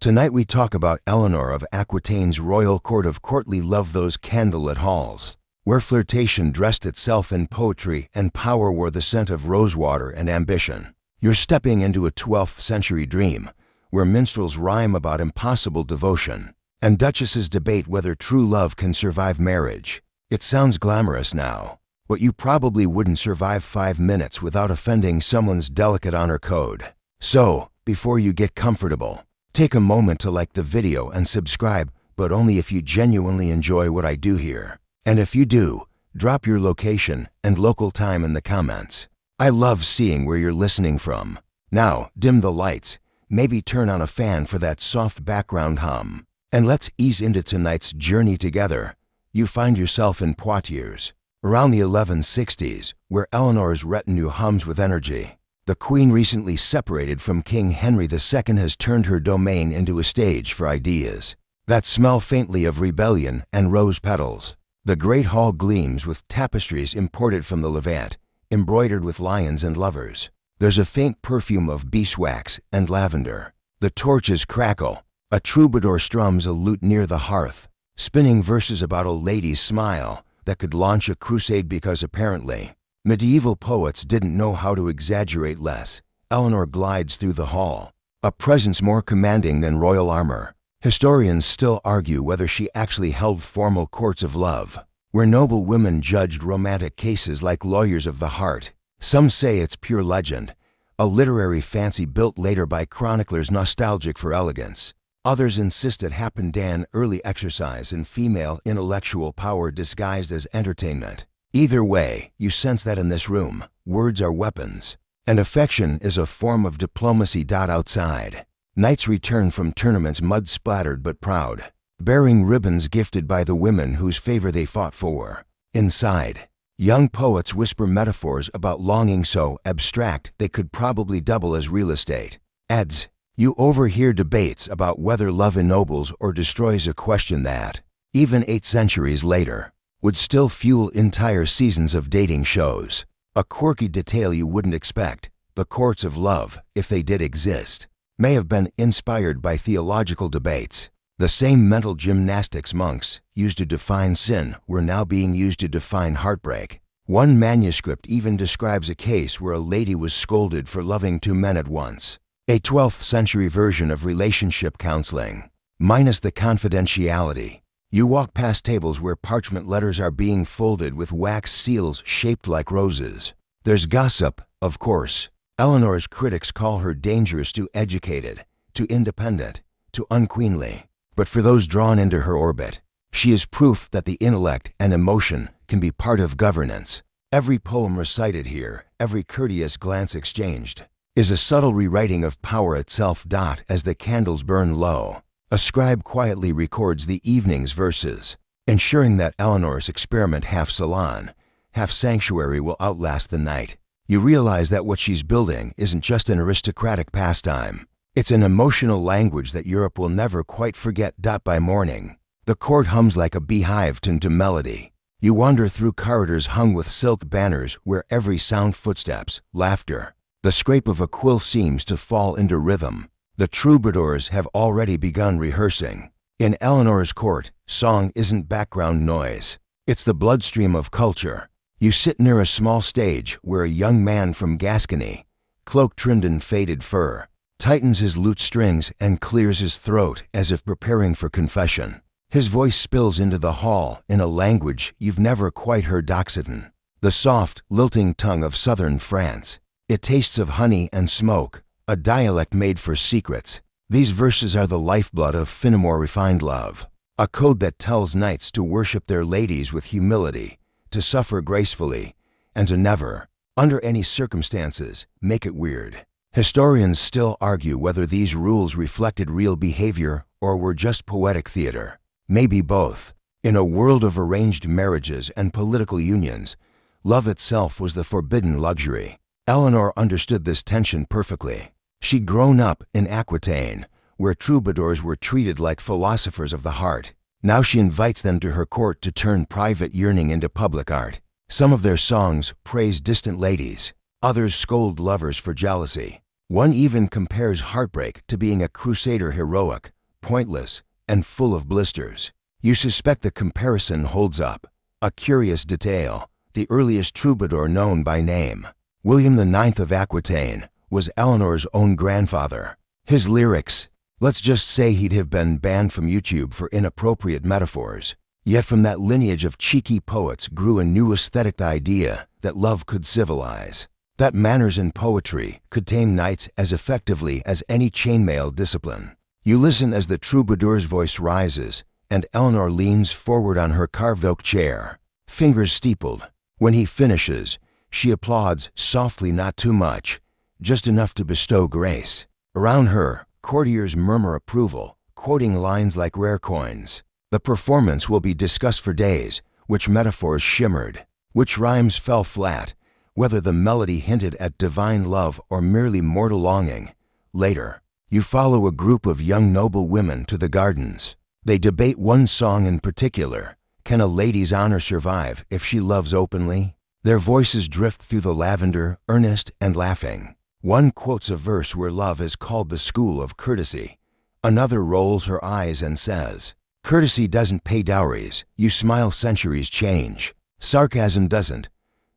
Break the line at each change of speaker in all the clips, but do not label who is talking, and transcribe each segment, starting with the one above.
Tonight we talk about Eleanor of Aquitaine's royal court of courtly love, those candlelit halls, where flirtation dressed itself in poetry and power wore the scent of rosewater and ambition. You're stepping into a 12th century dream, where minstrels rhyme about impossible devotion, and duchesses debate whether true love can survive marriage. It sounds glamorous now, but you probably wouldn't survive 5 minutes without offending someone's delicate honor code. So, before you get comfortable, take a moment to like the video and subscribe, but only if you genuinely enjoy what I do here. And if you do, drop your location and local time in the comments. I love seeing where you're listening from. Now, dim the lights, maybe turn on a fan for that soft background hum, and let's ease into tonight's journey together. You find yourself in Poitiers, around the 1160s, where Eleanor's retinue hums with energy. The Queen, recently separated from King Henry II, has turned her domain into a stage for ideas that smell faintly of rebellion and rose petals. The great hall gleams with tapestries imported from the Levant, embroidered with lions and lovers. There's a faint perfume of beeswax and lavender. The torches crackle. A troubadour strums a lute near the hearth, spinning verses about a lady's smile that could launch a crusade, because apparently medieval poets didn't know how to exaggerate less. Eleanor glides through the hall, a presence more commanding than royal armor. Historians still argue whether she actually held formal courts of love, where noble women judged romantic cases like lawyers of the heart. Some say it's pure legend, a literary fancy built later by chroniclers nostalgic for elegance. Others insist it happened an early exercise in female intellectual power disguised as entertainment. Either way, you sense that in this room, words are weapons, and affection is a form of diplomacy. Outside, knights return from tournaments mud-splattered but proud, bearing ribbons gifted by the women whose favor they fought for. Inside, young poets whisper metaphors about longing so abstract they could probably double as real estate. Ads. You overhear debates about whether love ennobles or destroys, a question that, even 8 centuries later, would still fuel entire seasons of dating shows. A quirky detail you wouldn't expect: the courts of love, if they did exist, may have been inspired by theological debates. The same mental gymnastics monks used to define sin were now being used to define heartbreak. One manuscript even describes a case where a lady was scolded for loving 2 men at once. A 12th century version of relationship counseling, minus the confidentiality. You walk past tables where parchment letters are being folded with wax seals shaped like roses. There's gossip, of course. Eleanor's critics call her dangerous, too educated, too independent, too unqueenly. But for those drawn into her orbit, she is proof that the intellect and emotion can be part of governance. Every poem recited here, every courteous glance exchanged, is a subtle rewriting of power itself. As the candles burn low, a scribe quietly records the evening's verses, ensuring that Eleanor's experiment, half salon, half sanctuary, will outlast the night. You realize that what she's building isn't just an aristocratic pastime. It's an emotional language that Europe will never quite forget. By morning, the court hums like a beehive tuned to melody. You wander through corridors hung with silk banners where every sound, footsteps, laughter, the scrape of a quill seems to fall into rhythm. The troubadours have already begun rehearsing. In Eleanor's court, song isn't background noise. It's the bloodstream of culture. You sit near a small stage where a young man from Gascony, cloak trimmed in faded fur, tightens his lute strings and clears his throat as if preparing for confession. His voice spills into the hall in a language you've never quite heard: Occitan, the soft, lilting tongue of southern France. It tastes of honey and smoke, a dialect made for secrets. These verses are the lifeblood of Finnemore refined love, a code that tells knights to worship their ladies with humility, to suffer gracefully, and to never, under any circumstances, make it weird. Historians still argue whether these rules reflected real behavior or were just poetic theater. Maybe both. In a world of arranged marriages and political unions, love itself was the forbidden luxury. Eleanor understood this tension perfectly. She'd grown up in Aquitaine, where troubadours were treated like philosophers of the heart. Now she invites them to her court to turn private yearning into public art. Some of their songs praise distant ladies, others scold lovers for jealousy. One even compares heartbreak to being a crusader, heroic, pointless, and full of blisters. You suspect the comparison holds up. A curious detail: the earliest troubadour known by name, William IX of Aquitaine, was Eleanor's own grandfather. His lyrics, let's just say he'd have been banned from YouTube for inappropriate metaphors. Yet from that lineage of cheeky poets grew a new aesthetic, the idea that love could civilize, that manners in poetry could tame knights as effectively as any chainmail discipline. You listen as the troubadour's voice rises, and Eleanor leans forward on her carved oak chair, fingers steepled. When he finishes, she applauds softly, not too much, just enough to bestow grace. Around her, courtiers murmur approval, quoting lines like rare coins. The performance will be discussed for days: which metaphors shimmered, which rhymes fell flat, whether the melody hinted at divine love or merely mortal longing. Later, you follow a group of young noble women to the gardens. They debate one song in particular. Can a lady's honor survive if she loves openly? Their voices drift through the lavender, earnest and laughing. One quotes a verse where love is called the school of courtesy. Another rolls her eyes and says, courtesy doesn't pay dowries. You smile, centuries change. Sarcasm doesn't.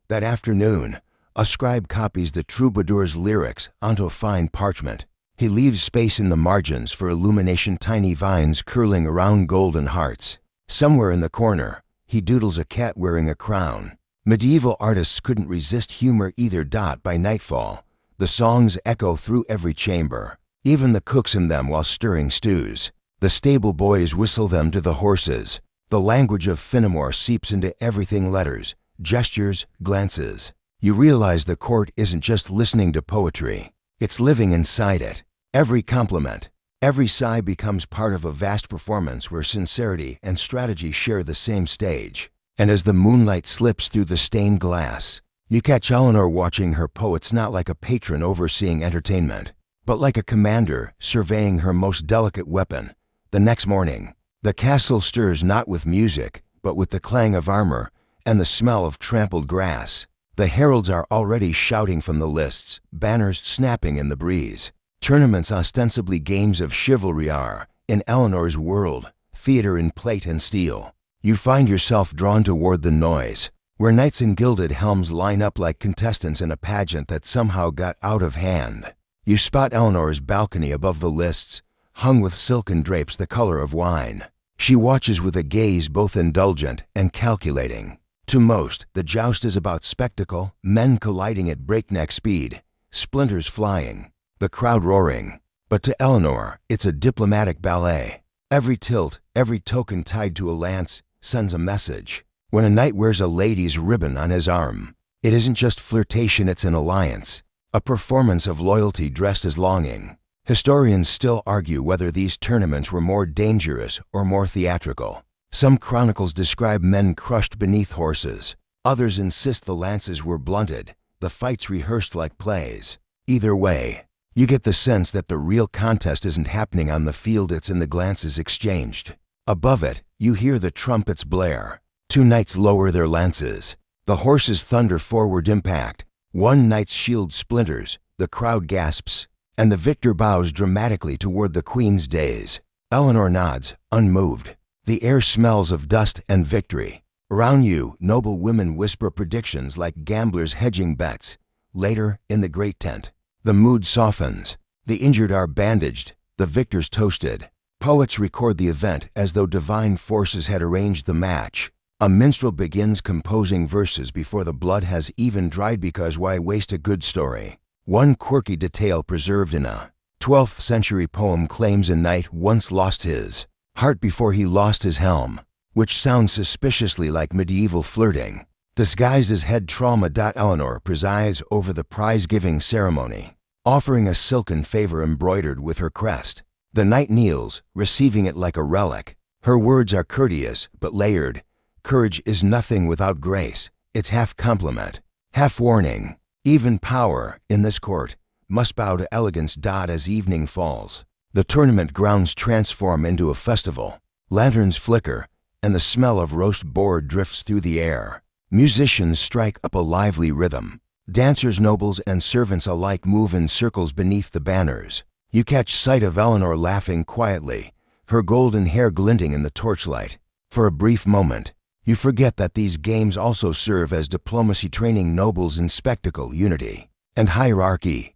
That afternoon, a scribe copies the troubadour's lyrics onto fine parchment. He leaves space in the margins for illumination, tiny vines curling around golden hearts. Somewhere in the corner, he doodles a cat wearing a crown. Medieval artists couldn't resist humor either. By nightfall, the songs echo through every chamber. Even the cooks hum them while stirring stews. The stable boys whistle them to the horses. The language of Fenimore seeps into everything: letters, gestures, glances. You realize the court isn't just listening to poetry. It's living inside it. Every compliment, every sigh becomes part of a vast performance where sincerity and strategy share the same stage. And as the moonlight slips through the stained glass, you catch Eleanor watching her poets not like a patron overseeing entertainment, but like a commander surveying her most delicate weapon. The next morning, the castle stirs not with music, but with the clang of armor and the smell of trampled grass. The heralds are already shouting from the lists, banners snapping in the breeze. Tournaments, ostensibly games of chivalry, are, in Eleanor's world, theater in plate and steel. You find yourself drawn toward the noise, where knights in gilded helms line up like contestants in a pageant that somehow got out of hand. You spot Eleanor's balcony above the lists, hung with silken drapes the color of wine. She watches with a gaze both indulgent and calculating. To most, the joust is about spectacle, men colliding at breakneck speed, splinters flying, the crowd roaring. But to Eleanor, it's a diplomatic ballet. Every tilt, every token tied to a lance, sends a message. When a knight wears a lady's ribbon on his arm, it isn't just flirtation, it's an alliance, a performance of loyalty dressed as longing. Historians still argue whether these tournaments were more dangerous or more theatrical. Some chronicles describe men crushed beneath horses. Others insist the lances were blunted, the fights rehearsed like plays. Either way, you get the sense that the real contest isn't happening on the field, it's in the glances exchanged. Above it, you hear the trumpets blare. Two knights lower their lances. The horses thunder forward impact. One knight's shield splinters, the crowd gasps, and the victor bows dramatically toward the queen's dais. Eleanor nods, unmoved. The air smells of dust and victory. Around you, noble women whisper predictions like gamblers hedging bets. Later, in the great tent, the mood softens. The injured are bandaged, the victors toasted. Poets record the event as though divine forces had arranged the match. A minstrel begins composing verses before the blood has even dried, because why waste a good story? One quirky detail preserved in a 12th century poem claims a knight once lost his heart before he lost his helm, which sounds suspiciously like medieval flirting. Disguised as head trauma. Eleanor presides over the prize-giving ceremony, offering a silken favor embroidered with her crest. The knight kneels, receiving it like a relic. Her words are courteous but layered. Courage is nothing without grace. It's half compliment, half warning. Even power, in this court, must bow to elegance. As evening falls, the tournament grounds transform into a festival. Lanterns flicker, and the smell of roast boar drifts through the air. Musicians strike up a lively rhythm. Dancers, nobles, and servants alike move in circles beneath the banners. You catch sight of Eleanor laughing quietly, her golden hair glinting in the torchlight. For a brief moment, you forget that these games also serve as diplomacy, training nobles in spectacle, unity, and hierarchy.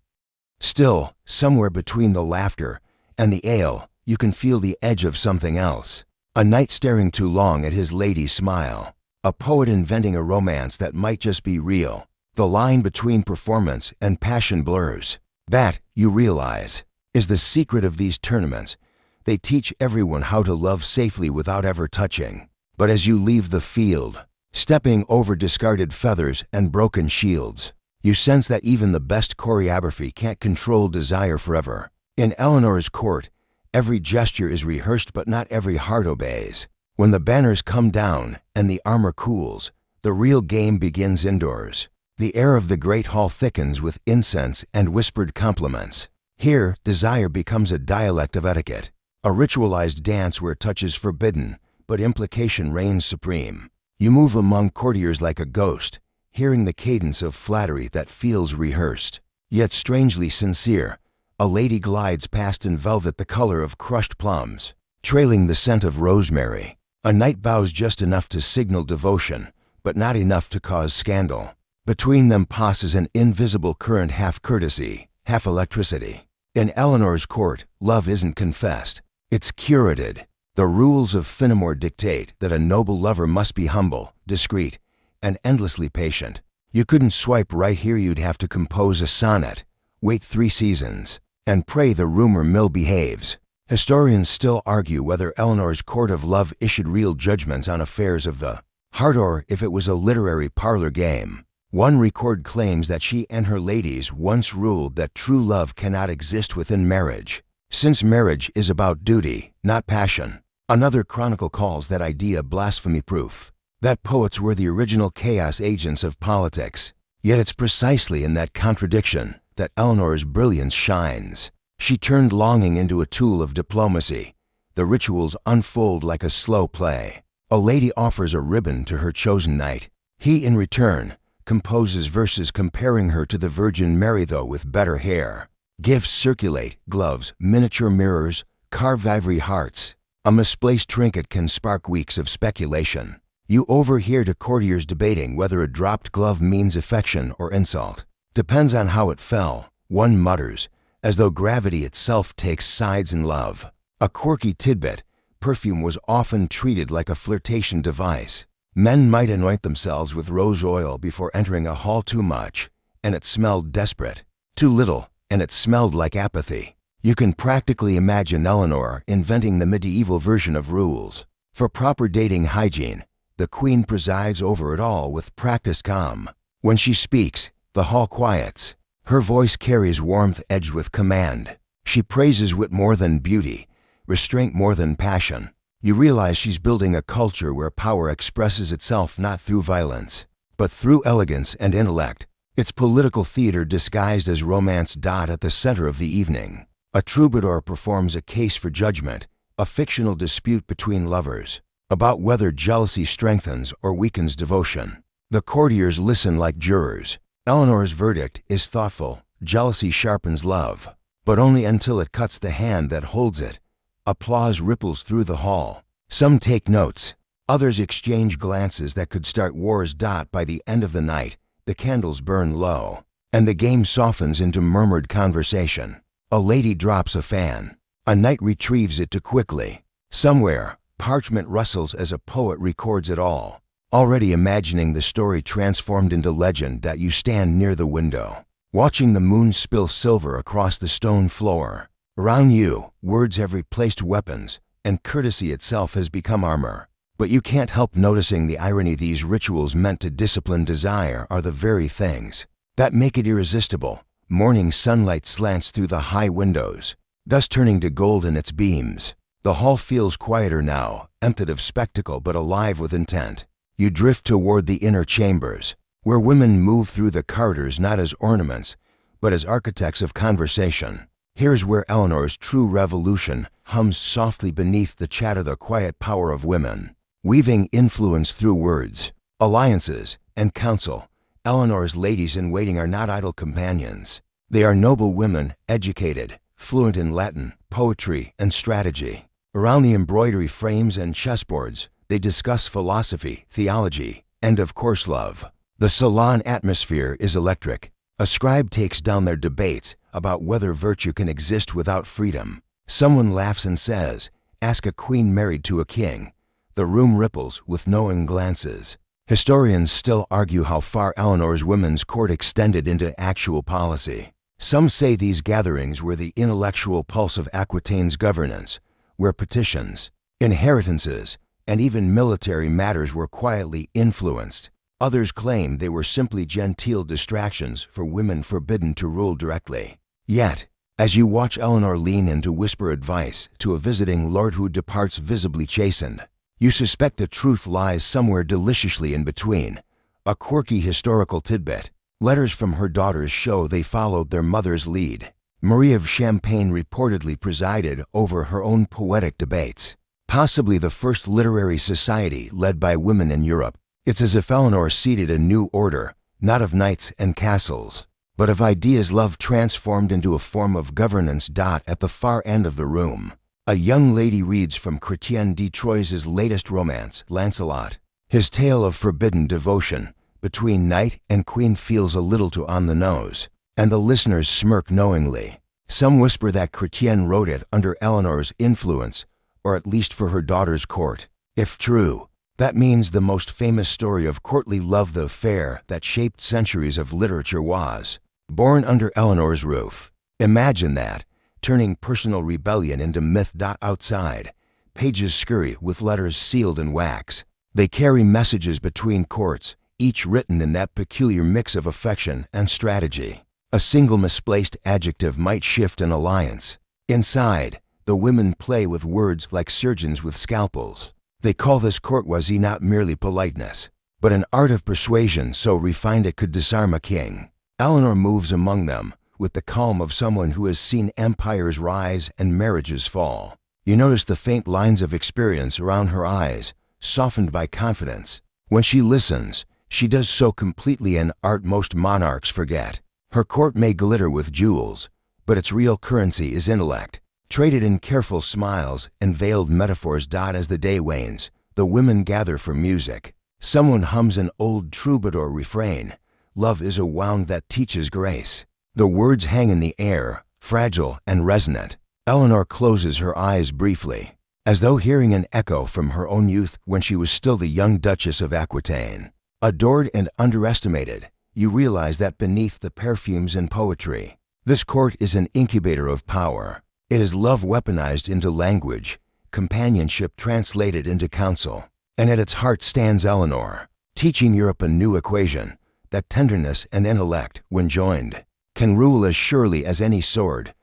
Still, somewhere between the laughter and the ale, you can feel the edge of something else. A knight staring too long at his lady's smile. A poet inventing a romance that might just be real. The line between performance and passion blurs. That, you realize, is the secret of these tournaments. They teach everyone how to love safely without ever touching. But as you leave the field, stepping over discarded feathers and broken shields, you sense that even the best choreography can't control desire forever. In Eleanor's court, every gesture is rehearsed, but not every heart obeys. When the banners come down and the armor cools, the real game begins indoors. The air of the great hall thickens with incense and whispered compliments. Here, desire becomes a dialect of etiquette, a ritualized dance where touch is forbidden, but implication reigns supreme. You move among courtiers like a ghost, hearing the cadence of flattery that feels rehearsed, yet strangely sincere. A lady glides past in velvet the color of crushed plums, trailing the scent of rosemary. A knight bows just enough to signal devotion, but not enough to cause scandal. Between them passes an invisible current, half courtesy, half electricity. In Eleanor's court, love isn't confessed, it's curated. The rules of Fenimore dictate that a noble lover must be humble, discreet, and endlessly patient. You couldn't swipe right here, you'd have to compose a sonnet, wait 3 seasons, and pray the rumor mill behaves. Historians still argue whether Eleanor's court of love issued real judgments on affairs of the heart or if it was a literary parlor game. One record claims that she and her ladies once ruled that true love cannot exist within marriage, since marriage is about duty, not passion. Another chronicle calls that idea blasphemy-proof, that poets were the original chaos agents of politics. Yet it's precisely in that contradiction that Eleanor's brilliance shines. She turned longing into a tool of diplomacy. The rituals unfold like a slow play. A lady offers a ribbon to her chosen knight. He, in return, composes verses comparing her to the Virgin Mary, though with better hair. Gifts circulate: gloves, miniature mirrors, carved ivory hearts. A misplaced trinket can spark weeks of speculation. You overhear the courtiers debating whether a dropped glove means affection or insult. Depends on how it fell, one mutters, as though gravity itself takes sides in love. A quirky tidbit: perfume was often treated like a flirtation device. Men might anoint themselves with rose oil before entering a hall. Too much, and it smelled desperate. Too little, and it smelled like apathy. You can practically imagine Eleanor inventing the medieval version of rules. For proper dating hygiene, the queen presides over it all with practiced calm. When she speaks, the hall quiets. Her voice carries warmth edged with command. She praises wit more than beauty, restraint more than passion. You realize she's building a culture where power expresses itself not through violence, but through elegance and intellect. It's political theater disguised as romance. At the center of the evening, a troubadour performs a case for judgment, a fictional dispute between lovers, about whether jealousy strengthens or weakens devotion. The courtiers listen like jurors. Eleanor's verdict is thoughtful: jealousy sharpens love, but only until it cuts the hand that holds it. Applause ripples through the hall. Some take notes, others exchange glances that could start wars. By the end of the night, the candles burn low, and the game softens into murmured conversation. A lady drops a fan. A knight retrieves it too quickly. Somewhere, parchment rustles as a poet records it all, already imagining the story transformed into legend. That you stand near the window, watching the moon spill silver across the stone floor. Around you, words have replaced weapons, and courtesy itself has become armor. But you can't help noticing the irony. These rituals meant to discipline desire are the very things that make it irresistible. Morning sunlight slants through the high windows, thus turning to gold in its beams. The hall feels quieter now, emptied of spectacle but alive with intent. You drift toward the inner chambers, where women move through the corridors not as ornaments, but as architects of conversation. Here's where Eleanor's true revolution hums softly beneath the chatter. The quiet power of women, weaving influence through words, alliances, and counsel, Eleanor's ladies-in-waiting are not idle companions. They are noble women, educated, fluent in Latin, poetry, and strategy. Around the embroidery frames and chessboards, they discuss philosophy, theology, and of course love. The salon atmosphere is electric. A scribe takes down their debates about whether virtue can exist without freedom. Someone laughs and says, "Ask a queen married to a king." The room ripples with knowing glances. Historians still argue how far Eleanor's women's court extended into actual policy. Some say these gatherings were the intellectual pulse of Aquitaine's governance, where petitions, inheritances, and even military matters were quietly influenced. Others claim they were simply genteel distractions for women forbidden to rule directly. Yet, as you watch Eleanor lean in to whisper advice to a visiting lord who departs visibly chastened, you suspect the truth lies somewhere deliciously in between. A quirky historical tidbit. Letters from her daughters show they followed their mother's lead. Marie of Champagne reportedly presided over her own poetic debates, possibly the first literary society led by women in Europe. It's as if Eleanor seeded a new order, not of knights and castles, but of ideas love transformed into a form of governance. At the far end of the room, a young lady reads from Chrétien de Troyes' latest romance, Lancelot. His tale of forbidden devotion between knight and queen feels a little too on the nose, and the listeners smirk knowingly. Some whisper that Chrétien wrote it under Eleanor's influence, or at least for her daughter's court. If true, that means the most famous story of courtly love, the affair that shaped centuries of literature, was born under Eleanor's roof. Imagine that, turning personal rebellion into myth. Outside, pages scurry with letters sealed in wax. They carry messages between courts, each written in that peculiar mix of affection and strategy. A single misplaced adjective might shift an alliance. Inside, the women play with words like surgeons with scalpels. They call this courtesy not merely politeness, but an art of persuasion so refined it could disarm a king. Eleanor moves among them with the calm of someone who has seen empires rise and marriages fall. You notice the faint lines of experience around her eyes, softened by confidence. When she listens, she does so completely, an art most monarchs forget. Her court may glitter with jewels, but its real currency is intellect, traded in careful smiles and veiled metaphors. As the day wanes, the women gather for music. Someone hums an old troubadour refrain. Love is a wound that teaches grace. The words hang in the air, fragile and resonant. Eleanor closes her eyes briefly, as though hearing an echo from her own youth when she was still the young Duchess of Aquitaine. Adored and underestimated, you realize that beneath the perfumes and poetry, this court is an incubator of power. It is love weaponized into language, companionship translated into counsel, and at its heart stands Eleanor, teaching Europe a new equation, that tenderness and intellect, when joined, can rule as surely as any sword.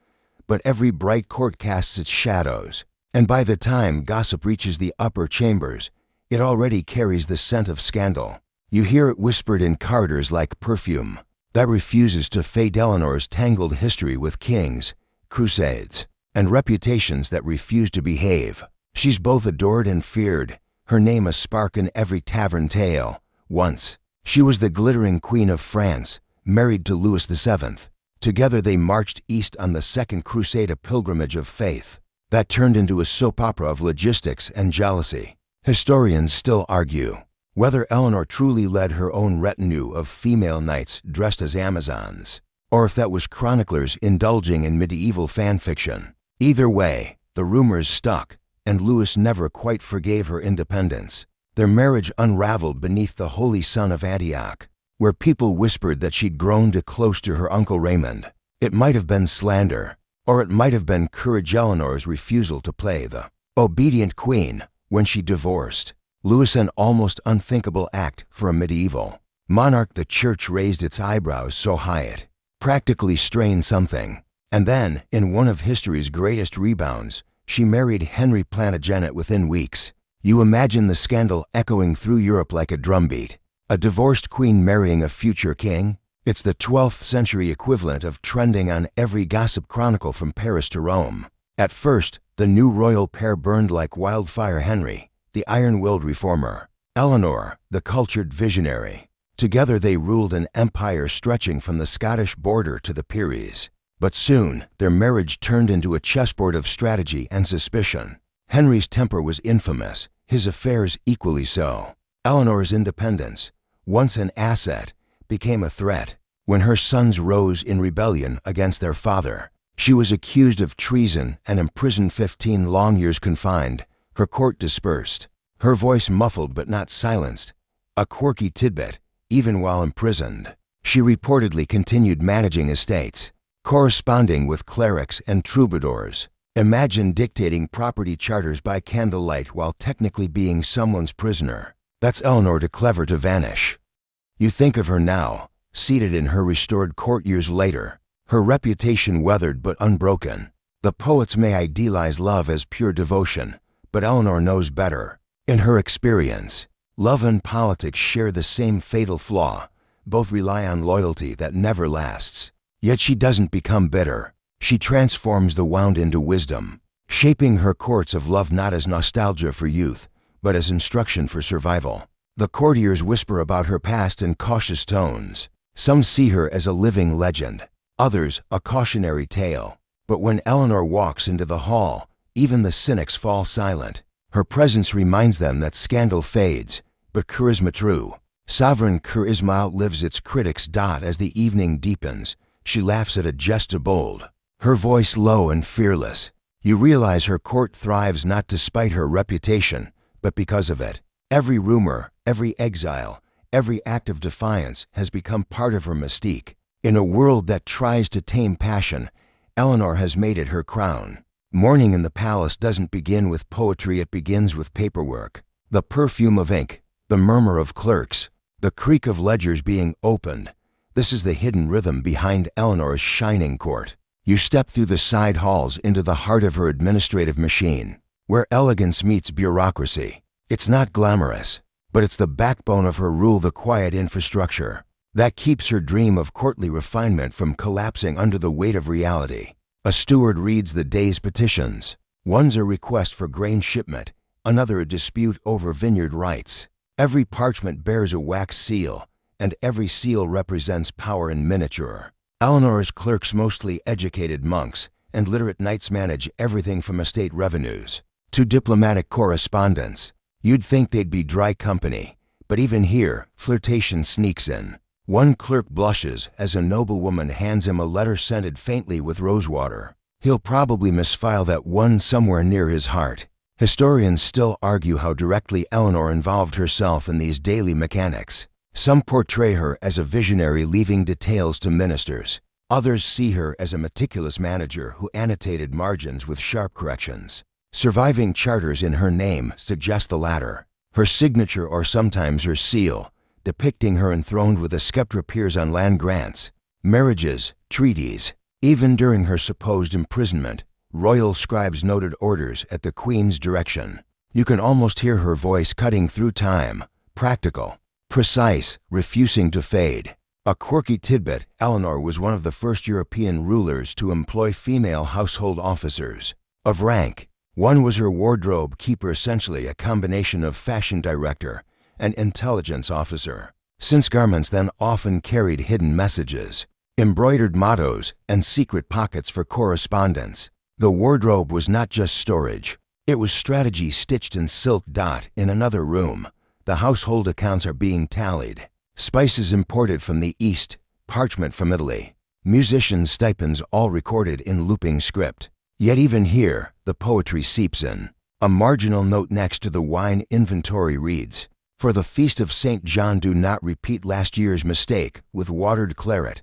But every bright court casts its shadows, and by the time gossip reaches the upper chambers, it already carries the scent of scandal. You hear it whispered in corridors like perfume that refuses to fade. Eleanor's tangled history with kings, crusades, and reputations that refuse to behave. She's both adored and feared, her name a spark in every tavern tale. Once, she was the glittering Queen of France, married to Louis VII. Together they marched east on the Second Crusade, a pilgrimage of faith that turned into a soap opera of logistics and jealousy. Historians still argue whether Eleanor truly led her own retinue of female knights dressed as Amazons, or if that was chroniclers indulging in medieval fan fiction. Either way, the rumors stuck, and Louis never quite forgave her independence. Their marriage unraveled beneath the holy sun of Antioch, where people whispered that she'd grown too close to her uncle Raymond. It might have been slander, or it might have been courage. Eleanor's refusal to play the obedient queen when she divorced Louis, an almost unthinkable act for a medieval monarch. The church raised its eyebrows so high it practically strained something. And then, in one of history's greatest rebounds, she married Henry Plantagenet within weeks. You imagine the scandal echoing through Europe like a drumbeat. A divorced queen marrying a future king? It's the 12th century equivalent of trending on every gossip chronicle from Paris to Rome. At first, the new royal pair burned like wildfire. Henry, the iron-willed reformer; Eleanor, the cultured visionary. Together they ruled an empire stretching from the Scottish border to the Pyrenees. But soon, their marriage turned into a chessboard of strategy and suspicion. Henry's temper was infamous, his affairs equally so. Eleanor's independence, once an asset, became a threat. When her sons rose in rebellion against their father, she was accused of treason and imprisoned 15 long years confined, her court dispersed, her voice muffled but not silenced, a quirky tidbit, even while imprisoned. She reportedly continued managing estates, corresponding with clerics and troubadours. Imagine dictating property charters by candlelight while technically being someone's prisoner. That's Eleanor too clever to vanish. You think of her now, seated in her restored court years later, her reputation weathered but unbroken. The poets may idealize love as pure devotion, but Eleanor knows better. In her experience, love and politics share the same fatal flaw. Both rely on loyalty that never lasts. Yet she doesn't become bitter. She transforms the wound into wisdom, shaping her courts of love not as nostalgia for youth, but as instruction for survival. The courtiers whisper about her past in cautious tones. Some see her as a living legend, others a cautionary tale. But when Eleanor walks into the hall, even the cynics fall silent. Her presence reminds them that scandal fades, but charisma true. Sovereign charisma outlives its critics. As the evening deepens, she laughs at a jest too bold, her voice low and fearless. You realize her court thrives not despite her reputation, but because of it. Every rumor, every exile, every act of defiance has become part of her mystique. In a world that tries to tame passion, Eleanor has made it her crown. Morning in the palace doesn't begin with poetry, it begins with paperwork. The perfume of ink, the murmur of clerks, the creak of ledgers being opened. This is the hidden rhythm behind Eleanor's shining court. You step through the side halls into the heart of her administrative machine, where elegance meets bureaucracy. It's not glamorous, but it's the backbone of her rule, the quiet infrastructure that keeps her dream of courtly refinement from collapsing under the weight of reality. A steward reads the day's petitions. One's a request for grain shipment, another a dispute over vineyard rights. Every parchment bears a wax seal, and every seal represents power in miniature. Eleanor's clerks, mostly educated monks, and literate knights, manage everything from estate revenues to diplomatic correspondence. You'd think they'd be dry company, but even here, flirtation sneaks in. One clerk blushes as a noblewoman hands him a letter scented faintly with rosewater. He'll probably misfile that one somewhere near his heart. Historians still argue how directly Eleanor involved herself in these daily mechanics. Some portray her as a visionary leaving details to ministers. Others see her as a meticulous manager who annotated margins with sharp corrections. Surviving charters in her name suggest the latter. Her signature, or sometimes her seal, depicting her enthroned with a scepter, appears on land grants, marriages, treaties. Even during her supposed imprisonment, royal scribes noted orders at the Queen's direction. You can almost hear her voice cutting through time, practical, precise, refusing to fade. A quirky tidbit: Eleanor was one of the first European rulers to employ female household officers of rank. One was her wardrobe keeper, essentially a combination of fashion director and intelligence officer, since garments then often carried hidden messages, embroidered mottos, and secret pockets for correspondence. The wardrobe was not just storage, it was strategy stitched in silk. In another room, the household accounts are being tallied. Spices imported from the East, parchment from Italy, musicians' stipends, all recorded in looping script. Yet even here, the poetry seeps in. A marginal note next to the wine inventory reads, "For the feast of St. John, do not repeat last year's mistake with watered claret."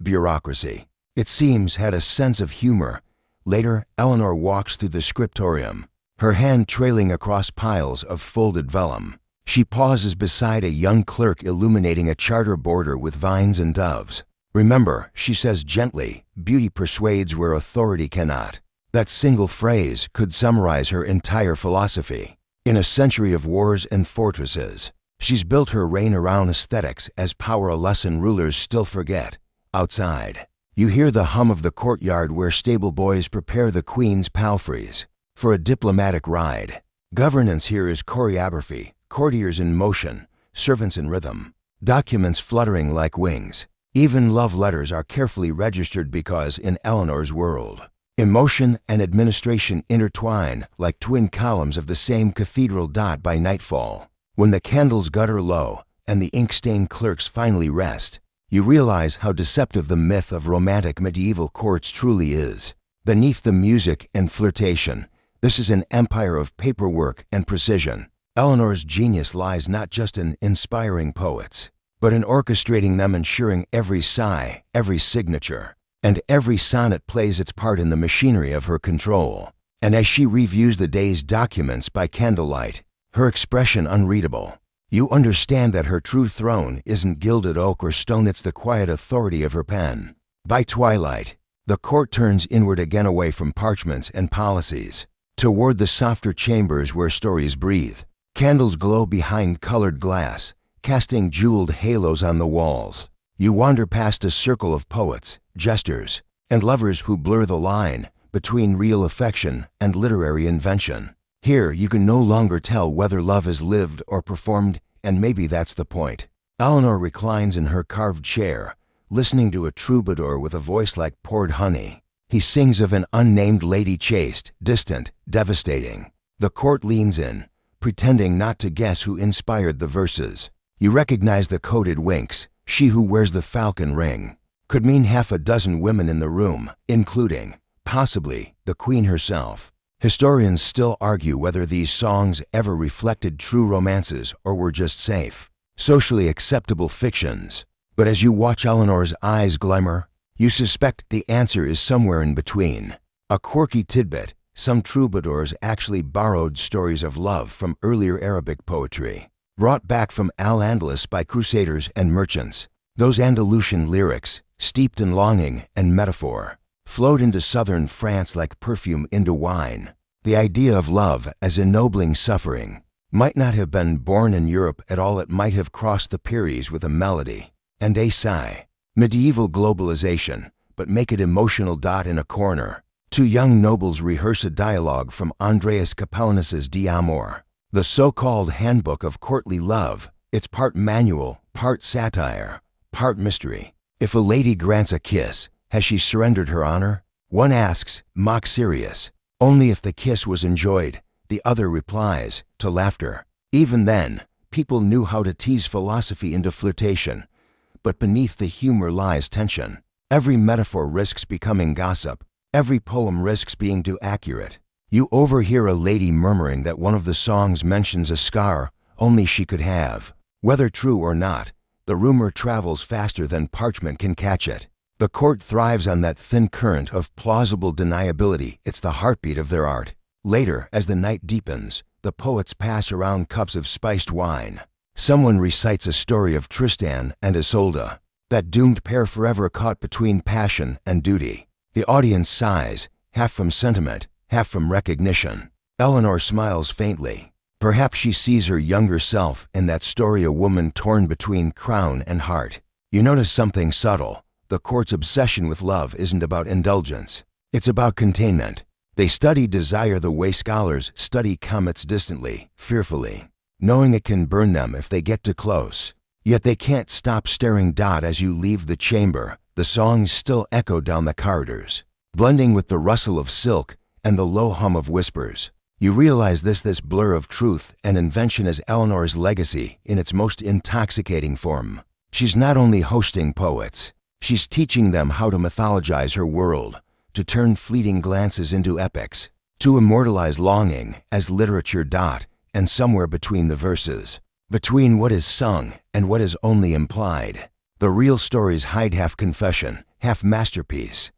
Bureaucracy, it seems, had a sense of humor. Later, Eleanor walks through the scriptorium, her hand trailing across piles of folded vellum. She pauses beside a young clerk illuminating a charter border with vines and doves. "Remember," she says gently, "beauty persuades where authority cannot." That single phrase could summarize her entire philosophy. In a century of wars and fortresses, she's built her reign around aesthetics as power, a lesson rulers still forget. Outside, you hear the hum of the courtyard where stable boys prepare the Queen's palfreys for a diplomatic ride. Governance here is choreography, courtiers in motion, servants in rhythm. documents fluttering like wings. Even love letters are carefully registered because, in Eleanor's world, emotion and administration intertwine like twin columns of the same cathedral. By nightfall, when the candles gutter low and the ink-stained clerks finally rest, you realize how deceptive the myth of romantic medieval courts truly is. Beneath the music and flirtation, this is an empire of paperwork and precision. Eleanor's genius lies not just in inspiring poets, but in orchestrating them, ensuring every sigh, every signature, and every sonnet plays its part in the machinery of her control. And as she reviews the day's documents by candlelight, her expression unreadable, you understand that her true throne isn't gilded oak or stone, it's the quiet authority of her pen. By twilight, the court turns inward again, away from parchments and policies, toward the softer chambers where stories breathe. Candles glow behind colored glass, casting jeweled halos on the walls. You wander past a circle of poets, jesters, and lovers who blur the line between real affection and literary invention. Here you can no longer tell whether love is lived or performed, and maybe that's the point. Eleanor reclines in her carved chair, listening to a troubadour with a voice like poured honey. He sings of an unnamed lady, chaste, distant, devastating. The court leans in, pretending not to guess who inspired the verses. You recognize the coded winks. She who wears the falcon ring could mean half a dozen women in the room, including, possibly, the queen herself. Historians still argue whether these songs ever reflected true romances or were just safe, socially acceptable fictions. But as you watch Eleanor's eyes glimmer, you suspect the answer is somewhere in between. A quirky tidbit: some troubadours actually borrowed stories of love from earlier Arabic poetry, brought back from Al-Andalus by crusaders and merchants. Those Andalusian lyrics, steeped in longing and metaphor, flowed into southern France like perfume into wine. The idea of love as ennobling suffering might not have been born in Europe at all. It might have crossed the Pyrenees with a melody and a sigh. Medieval globalization, but make it emotional. In a corner, two young nobles rehearse a dialogue from Andreas Capellanus's De Amor, the so-called handbook of courtly love. It's part manual, part satire, part mystery. If a lady grants a kiss, has she surrendered her honor? One asks, mock serious. Only if the kiss was enjoyed. The other replies, to laughter. Even then, people knew how to tease philosophy into flirtation. But beneath the humor lies tension. Every metaphor risks becoming gossip. Every poem risks being too accurate. You overhear a lady murmuring that one of the songs mentions a scar only she could have. Whether true or not, the rumor travels faster than parchment can catch it. The court thrives on that thin current of plausible deniability. It's the heartbeat of their art. Later, as the night deepens, the poets pass around cups of spiced wine. Someone recites a story of Tristan and Isolde, that doomed pair forever caught between passion and duty. The audience sighs, half from sentiment, half from recognition. Eleanor smiles faintly. Perhaps she sees her younger self in that story, a woman torn between crown and heart. You notice something subtle. The court's obsession with love isn't about indulgence. It's about containment. They study desire the way scholars study comets, distantly, fearfully, knowing it can burn them if they get too close. Yet they can't stop staring. As you leave the chamber, the songs still echo down the corridors, blending with the rustle of silk and the low hum of whispers. You realize this blur of truth and invention is Eleanor's legacy in its most intoxicating form. She's not only hosting poets, she's teaching them how to mythologize her world, to turn fleeting glances into epics, to immortalize longing as literature. And somewhere between the verses, between what is sung and what is only implied, the real stories hide, half confession, half masterpiece.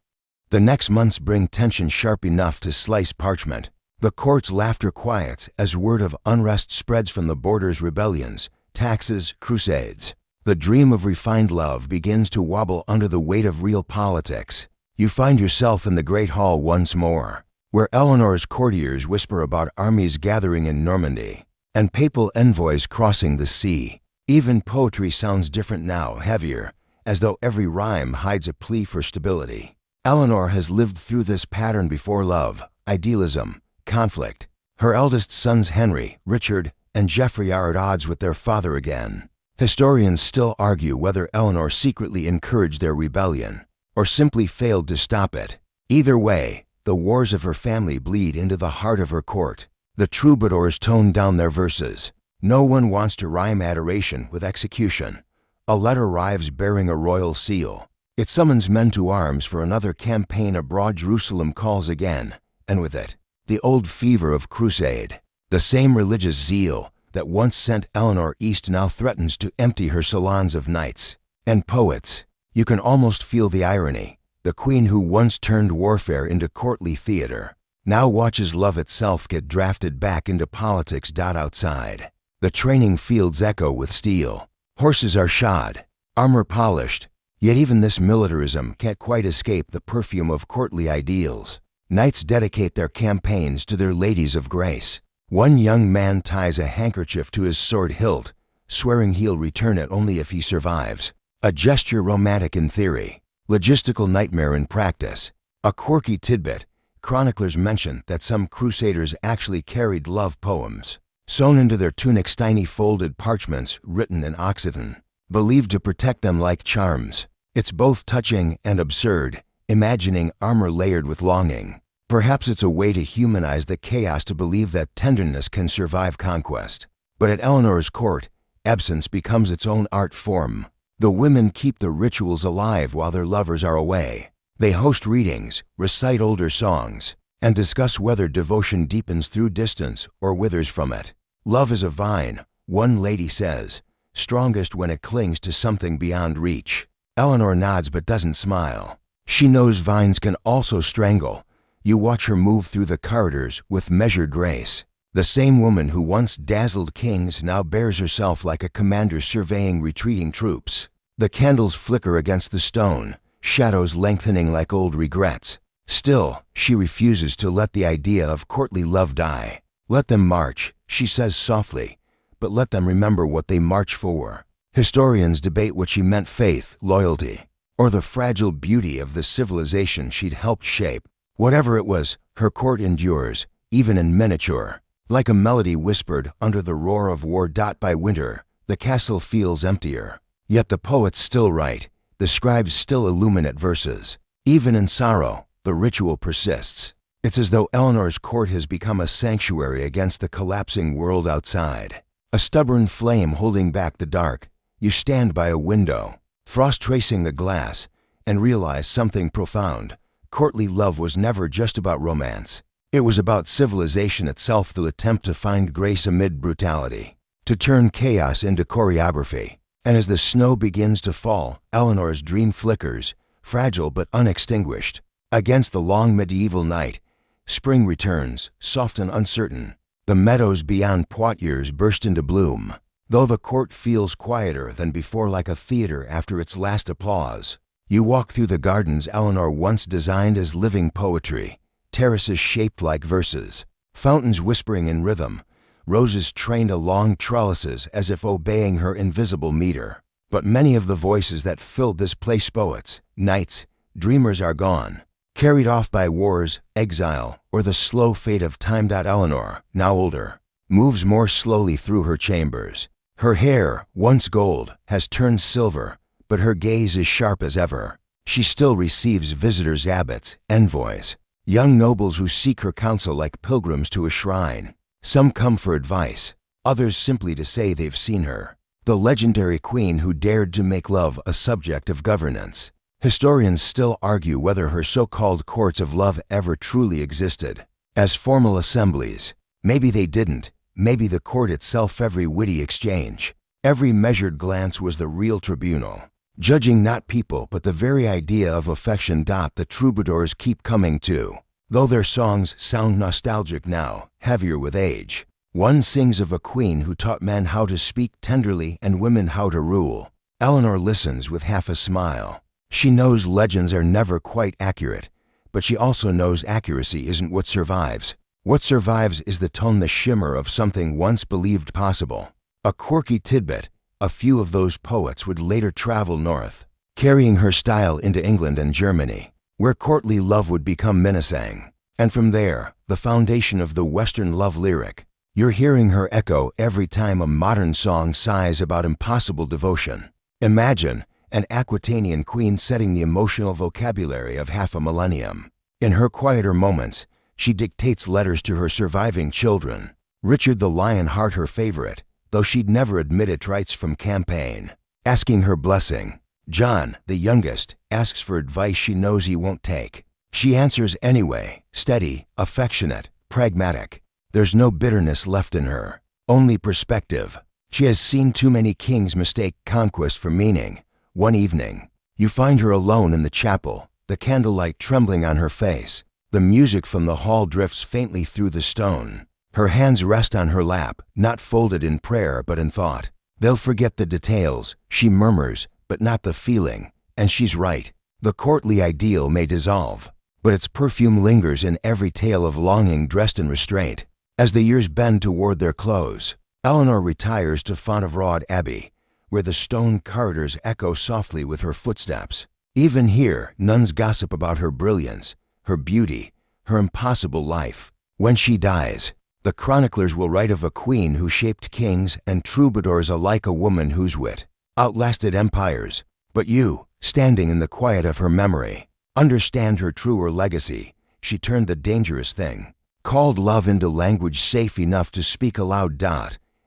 The next months bring tension sharp enough to slice parchment. The court's laughter quiets as word of unrest spreads from the borders: rebellions, taxes, crusades. The dream of refined love begins to wobble under the weight of real politics. You find yourself in the Great Hall once more, where Eleanor's courtiers whisper about armies gathering in Normandy and papal envoys crossing the sea. Even poetry sounds different now, heavier, as though every rhyme hides a plea for stability. Eleanor has lived through this pattern before: love, idealism, conflict. Her eldest sons Henry, Richard, and Geoffrey are at odds with their father again. Historians still argue whether Eleanor secretly encouraged their rebellion or simply failed to stop it. Either way, the wars of her family bleed into the heart of her court. The troubadours tone down their verses. No one wants to rhyme adoration with execution. A letter arrives bearing a royal seal. It summons men to arms for another campaign abroad. Jerusalem calls again, and with it, the old fever of crusade. The same religious zeal that once sent Eleanor east now threatens to empty her salons of knights and poets. You can almost feel the irony. The queen who once turned warfare into courtly theater now watches love itself get drafted back into politics. Outside, the training fields echo with steel. Horses are shod, armor polished, yet even this militarism can't quite escape the perfume of courtly ideals. Knights dedicate their campaigns to their ladies of grace. One young man ties a handkerchief to his sword hilt, swearing he'll return it only if he survives. A gesture romantic in theory, logistical nightmare in practice. A quirky tidbit: chroniclers mention that some crusaders actually carried love poems sewn into their tunics, tiny folded parchments written in Aquitaine, believed to protect them like charms. It's both touching and absurd, imagining armor layered with longing. Perhaps it's a way to humanize the chaos, to believe that tenderness can survive conquest. But at Eleanor's court, absence becomes its own art form. The women keep the rituals alive while their lovers are away. They host readings, recite older songs, and discuss whether devotion deepens through distance or withers from it. Love is a vine, one lady says, strongest when it clings to something beyond reach. Eleanor nods but doesn't smile. She knows vines can also strangle. You watch her move through the corridors with measured grace. The same woman who once dazzled kings now bears herself like a commander surveying retreating troops. The candles flicker against the stone, shadows lengthening like old regrets. Still, she refuses to let the idea of courtly love die. Let them march, she says softly, but let them remember what they march for. Historians debate what she meant: faith, loyalty, or the fragile beauty of the civilization she'd helped shape. Whatever it was, her court endures, even in miniature. Like a melody whispered under the roar of war. By winter, the castle feels emptier. Yet the poets still write, the scribes still illuminate verses. Even in sorrow, the ritual persists. It's as though Eleanor's court has become a sanctuary against the collapsing world outside. A stubborn flame holding back the dark. You stand by a window, frost tracing the glass, and realize something profound. Courtly love was never just about romance. It was about civilization itself, the attempt to find grace amid brutality, to turn chaos into choreography. And as the snow begins to fall, Eleanor's dream flickers, fragile but unextinguished. Against the long medieval night, spring returns, soft and uncertain. The meadows beyond Poitiers burst into bloom, though the court feels quieter than before, like a theater after its last applause. You walk through the gardens Eleanor once designed as living poetry, terraces shaped like verses, fountains whispering in rhythm, roses trained along trellises as if obeying her invisible meter. But many of the voices that filled this place, poets, knights, dreamers, are gone, carried off by wars, exile, or the slow fate of time. Eleanor, now older, moves more slowly through her chambers. Her hair, once gold, has turned silver, but her gaze is sharp as ever. She still receives visitors, abbots, envoys, young nobles who seek her counsel like pilgrims to a shrine. Some come for advice, others simply to say they've seen her, the legendary queen who dared to make love a subject of governance. Historians still argue whether her so-called courts of love ever truly existed as formal assemblies. Maybe they didn't. Maybe the court itself, every witty exchange, every measured glance, was the real tribunal, judging not people but the very idea of affection. The troubadours keep coming too, though their songs sound nostalgic now, heavier with age. One sings of a queen who taught men how to speak tenderly and women how to rule. Eleanor listens with half a smile. She knows legends are never quite accurate, but she also knows accuracy isn't what survives. What survives is the tone, the shimmer of something once believed possible. A quirky tidbit: a few of those poets would later travel north, carrying her style into England and Germany, where courtly love would become menacing. And from there, the foundation of the Western love lyric. You're hearing her echo every time a modern song sighs about impossible devotion. Imagine an Aquitanian queen setting the emotional vocabulary of half a millennium. In her quieter moments, she dictates letters to her surviving children. Richard the Lionheart, her favorite, though she'd never admit it, writes from campaign, asking her blessing. John, the youngest, asks for advice she knows he won't take. She answers anyway, steady, affectionate, pragmatic. There's no bitterness left in her, only perspective. She has seen too many kings mistake conquest for meaning. One evening, you find her alone in the chapel, the candlelight trembling on her face. The music from the hall drifts faintly through the stone. Her hands rest on her lap, not folded in prayer but in thought. They'll forget the details, she murmurs, but not the feeling. And she's right. The courtly ideal may dissolve, but its perfume lingers in every tale of longing dressed in restraint. As the years bend toward their close, Eleanor retires to Fontevraud Abbey, where the stone corridors echo softly with her footsteps. Even here, nuns gossip about her brilliance, her beauty, her impossible life. When she dies, the chroniclers will write of a queen who shaped kings and troubadours alike, a woman whose wit outlasted empires. But you, standing in the quiet of her memory, understand her truer legacy. She turned the dangerous thing called love into language safe enough to speak aloud.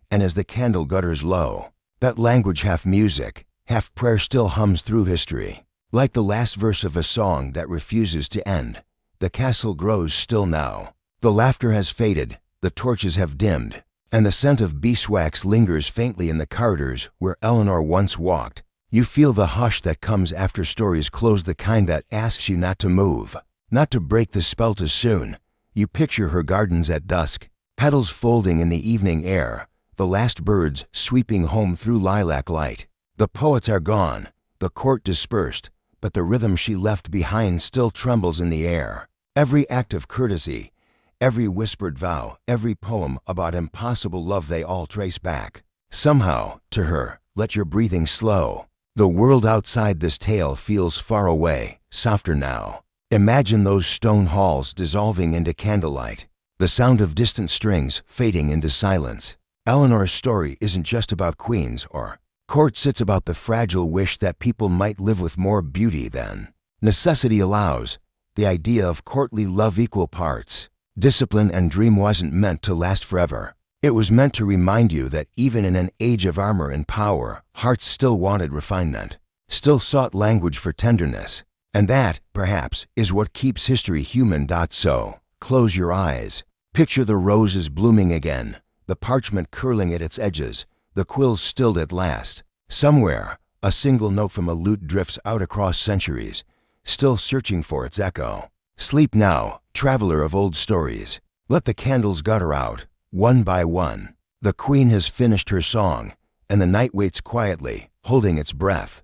And as the candle gutters low, that language, half music, half prayer, still hums through history. Like the last verse of a song that refuses to end, the castle grows still now. The laughter has faded, the torches have dimmed, and the scent of beeswax lingers faintly in the corridors where Eleanor once walked. You feel the hush that comes after stories close, the kind that asks you not to move, not to break the spell too soon. You picture her gardens at dusk, petals folding in the evening air, the last birds sweeping home through lilac light. The poets are gone, the court dispersed, but the rhythm she left behind still trembles in the air. Every act of courtesy, every whispered vow, every poem about impossible love, they all trace back somehow to her. Let your breathing slow. The world outside this tale feels far away, softer now. Imagine those stone halls dissolving into candlelight, the sound of distant strings fading into silence. Eleanor's story isn't just about queens or courts, it's about the fragile wish that people might live with more beauty than necessity allows. The idea of courtly love, equal parts discipline and dream, wasn't meant to last forever. It was meant to remind you that even in an age of armor and power, hearts still wanted refinement, still sought language for tenderness. And that, perhaps, is what keeps history human. So, close your eyes. Picture the roses blooming again, the parchment curling at its edges, the quills stilled at last. Somewhere, a single note from a lute drifts out across centuries, still searching for its echo. Sleep now, traveler of old stories. Let the candles gutter out, one by one. The queen has finished her song, and the night waits quietly, holding its breath.